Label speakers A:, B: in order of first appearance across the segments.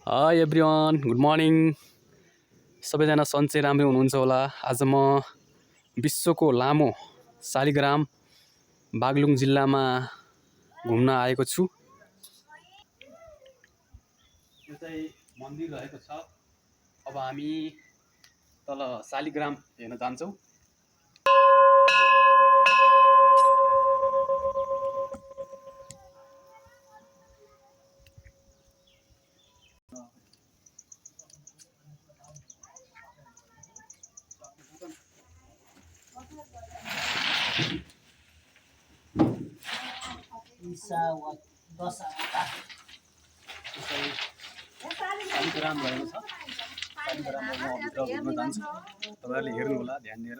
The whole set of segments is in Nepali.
A: High everyone, good morning. सबैजना सन्चै राम्रै हुनुहुन्छ होला। आज म विश्वको लामो शालिग्राम बागलुङ जिल्लामा घुम्न आएको छु। यो चाहिँ मन्दिर रहेको छ। अब हामी तल शालिग्राम हेर्न जान्छौँ। शालिग्राम रहेको छ। शालिग्राममा म भित्र घुम्न जान्छु। तपाईँहरूले हेर्नु होला ध्यान दिएर।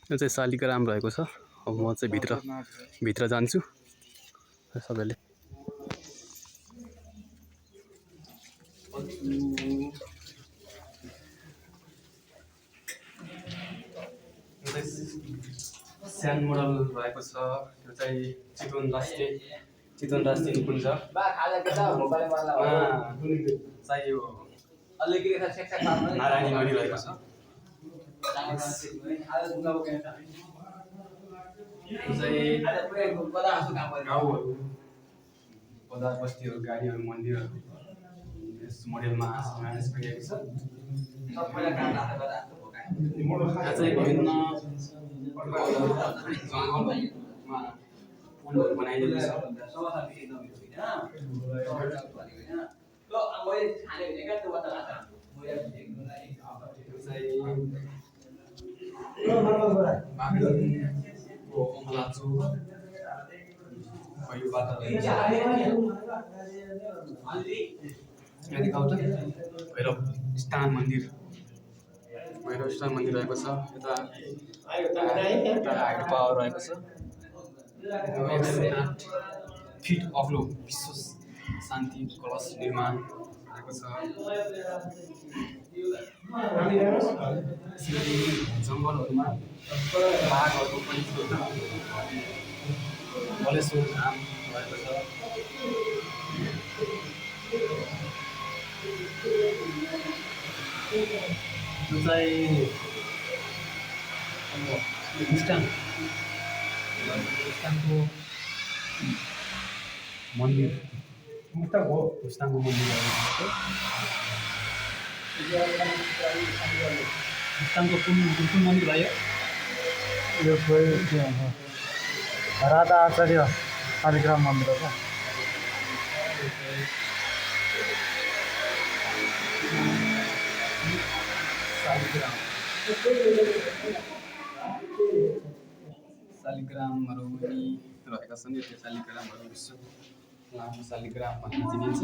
A: यो चाहिँ शालिग्राम रहेको छ। अब म चाहिँ भित्र जान्छु। सबैले स्यान मोडल रहेको छ। यो चाहिँ चितवन राष्ट्रिय निकुञ्ज चाहिँ यो नारायणी नदी रहेको छ। यो चाहिँ गाउँहरू, बजार बस्तीहरू, गाडीहरू, मन्दिरहरू यस मोडेलमा समावेश गरिएको छ। यहाँ चाहिँ विभिन्न जङ्गलमा पुलहरू बनाइएको छ। भैरव स्थान मन्दिर रहेको छ। यता हाइड्रो पावर रहेको छ। 108 फिट अग्लो विश्व शान्ति कलश निर्माण रहेको छ। जङ्गलहरूमा बाघहरूको पनि बलेश्वर धाम रहेको छ। यो चाहिँ मुस्ताङको मन्दिर मुस्ताङको मन्दिर मुस्ताङको कुन मन्दिर भयो?
B: यो राधा आचार्य शालिग्राम मन्दिर हो।
A: शालिग्रामहरू पनि रहेका छन्। यो शालिग्रामहरू विश्व लामो शालिग्राम भनेर चिनिन्छ।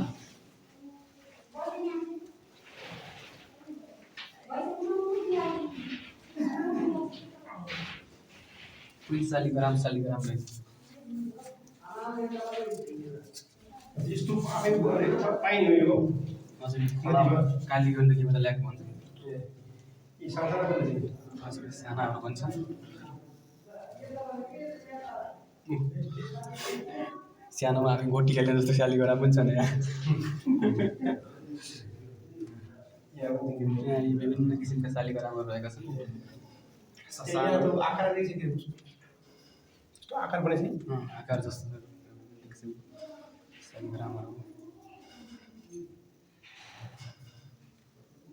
A: कुन शालिग्राम रहेछ। काली गण्डकीबाट ल्याएको भन्छ। सानाहरू भन्छन्। सानोमा हामी गोटी खेल्ने जस्तो शालिग्राम पनि छ नि यहाँ। विभिन्न किसिमका शालिग्रामहरू रहेका छन्। आकार जस्तो शालिग्रामहरू।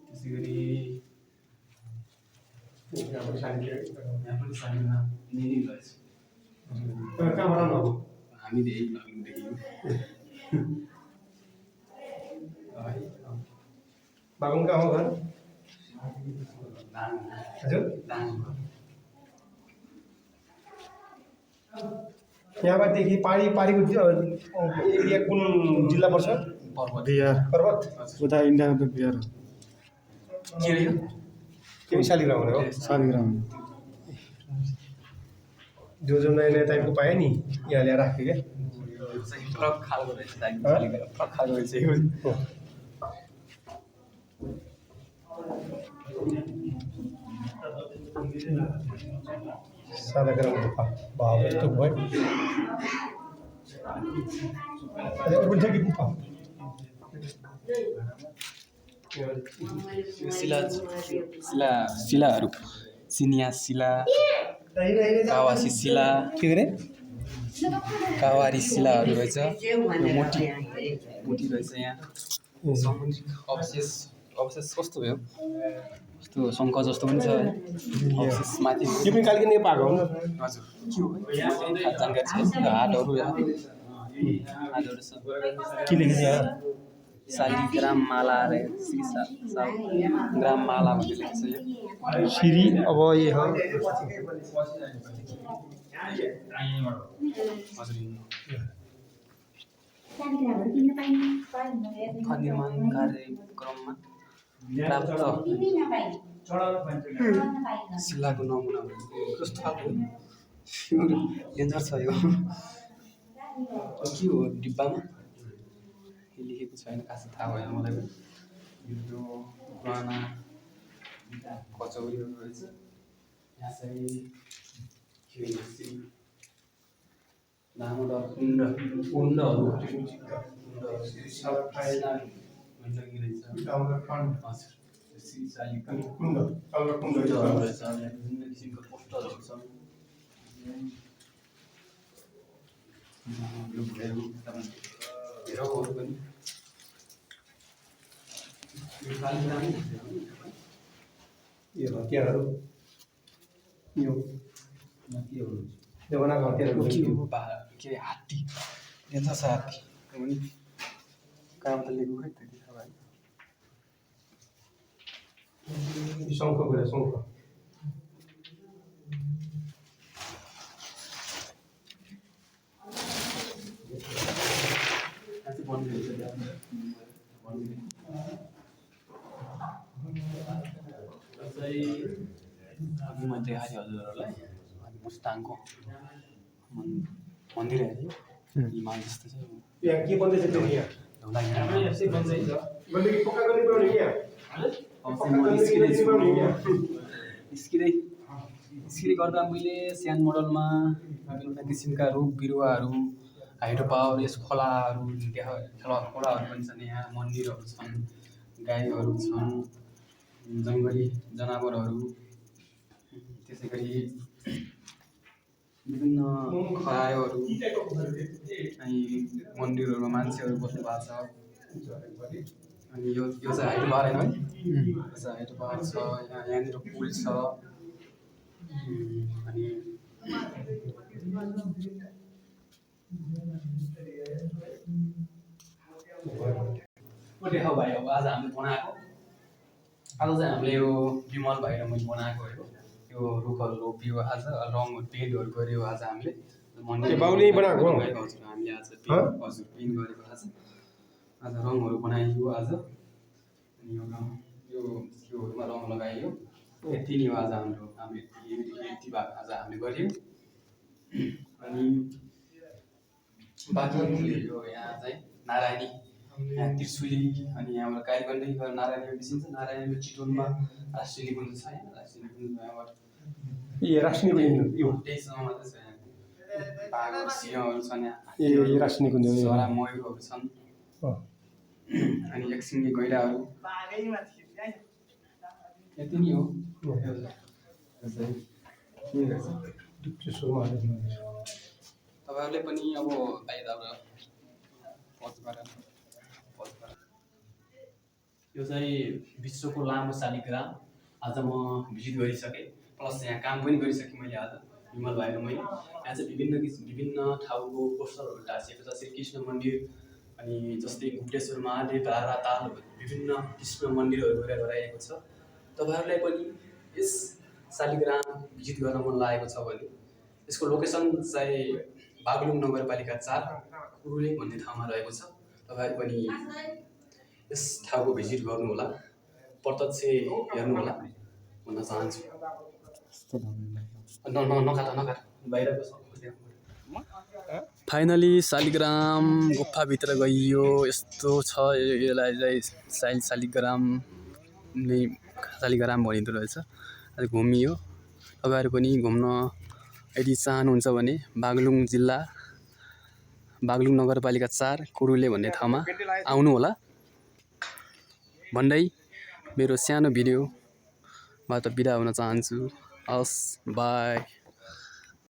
A: त्यसै गरी यहाँ पनि शालिग्राम यही रहेछ। हामीले यही देख्यौँ।
B: बागुङ कहाँ हो घर? यहाँबाटदेखि पारीको एरिया कुन जिल्ला पर्छ? पर्वत।
C: उता इन्डियाको बिहार
A: के रह्यो?
B: के शालिग्राम हो?
C: शालिग्राम
B: जो नयाँ टाइपको पाएँ नि यहाँ ल्याएर राखेँ क्या।
A: ट्रक खालको रहेछ। ट्रक खालको रहेछ।
B: शालिग्राम भाव यस्तो भयो। अझै अरू पनि छ कि
A: शिलाहरू चिनिया शिला कावासी शिला
B: के अरे
A: कावारी शिलाहरू रहेछ यो मोटी रहेछ यहाँ समुद्रिक अवशेष कस्तो भयो यस्तो शङ्ख जस्तो पनि छ है अवशेष माथि
B: यो पनि कालकिनी पाएको हो
A: हजुर के हो जानकारी छ हाटहरू छ
B: के लेखेको छ यहाँ
A: शालिग्राम माला अरे ग्राम माला भन्ने लेखेको छ यो
B: श्री अब ये हो
A: निर्माण कार्यक्रममा प्राप्त शिलाको नमुना कस्तो खालको डेन्जर छ यो के हो डिब्बामा लेखेको छैन खासै थाहा भएन मलाई यो पुराना कचौरीहरू रहेछ यहाँ चाहिँ के भन्छ दामोदर कुण्डहरू गण्डकी रहेछ हजुर कुण्डहरू रहेछ विभिन्न किसिमको पोस्टरहरू छन् हेरौँहरू पनि
B: यो हतियारहरू यो बनाएको हतियारहरू
A: के अरे हात्ती डेन्जर छ हात्ती पनि कहाँ त लिएको खै त्यति थाहा भएन
B: शङ्ख गएर शङ्ख
A: अघि मैले देखाएको हजुरहरूलाई मुस्ताङको मन्दिर हेऱ्यो हिमाल जस्तो छ
B: यहाँ के बन्दैछ त्यो यहाँ
A: निस्किँदै गर्दा मैले सानो मोडलमा विभिन्न किसिमका रुख बिरुवाहरू हाइड्रो पावर यस खोलाहरू खोलाहरू पनि छन् यहाँ मन्दिरहरू छन् गाईहरू छन् जङ्गली जनावरहरू त्यसै गरी विभिन्न खरायोहरू अनि मन्दिरहरूमा मान्छेहरू बस्नु भएको छ अनि यो चाहिँ हाइड्रो पावर होइन है यो चाहिँ हाइड्रो पावर छ यहाँनिर पुल छ अनि भाइ अब आज हामीले बनाएको आज चाहिँ हामीले यो विमल भाइ र मैले बनाएको हो यो रुखहरू रोप्यो आज रङहरू पेन्टहरू गऱ्यो आज हामीले
B: बाउले बनाएको
A: हजुर हामीले आज हजुर पेन्ट गरेको आज रङहरू बनाइयो आज अनि यो त्योहरूमा रङ लगाइयो यति नै हो आज हाम्रो यति भाग आज हामीले गऱ्यौँ अनि बाँकी यो यहाँ चाहिँ नारायणी यहाँ त्रिशुली अनि यहाँबाट कालीगण्डकी गएर नारायणी निस्किन्छ नारायणीको चितवनमा राष्ट्रिय निकुञ्ज छ यहाँ राष्ट्रिय निकुञ्ज यहाँबाट
B: ये राष्ट्रिय निकुञ्ज यो
A: त्यहीसँग मात्रै छ यहाँ बाघहरू सिंहहरू छन् यहाँ
B: ए राष्ट्रिय निकुञ्ज
A: चरा मयूरहरू छन् अनि एकसिङ्गे गैँडाहरू यति नै हो तपाईँहरूले पनि अब आइदाबाट यो चाहिँ विश्वको लामो शालिग्राम आज म भिजिट गरिसकेँ प्लस यहाँ काम पनि गरिसकेँ मैले आज विमल भाइ र मैले यहाँ चाहिँ विभिन्न ठाउँको पोस्टरहरू टाँसिएको छ श्रीकृष्ण मन्दिर अनि जस्तै गुप्तेश्वर महादेव धारा ताल विभिन्न कृष्ण मन्दिरहरू गराइएको छ तपाईँहरूलाई पनि यस शालिग्राम भिजिट गर्न मन लागेको छ भने यसको लोकेसन चाहिँ बागलुङ नगरपालिका 4 कुरुले भन्ने ठाउँमा रहेको छ तपाईँहरू पनि यस ठाउँको भिजिट गर्नुहोला प्रत्यक्ष हेर्नुहोला भन्न चाहन्छु नकाट बाहिरको फाइनली शालिग्राम गुफाभित्र गइयो यस्तो छ यसलाई चाहिँ शालिग्राम भनिँदो रहेछ घुमियो तपाईँहरू पनि घुम्न यदि चाहनुहुन्छ भने बागलुङ जिल्ला बागलुङ नगरपालिका 4 कुरुले भन्ने ठाउँमा आउनुहोला भन्दै मेरो सानो भिडियोबाट बिदा हुन चाहन्छु। हस्, बाई।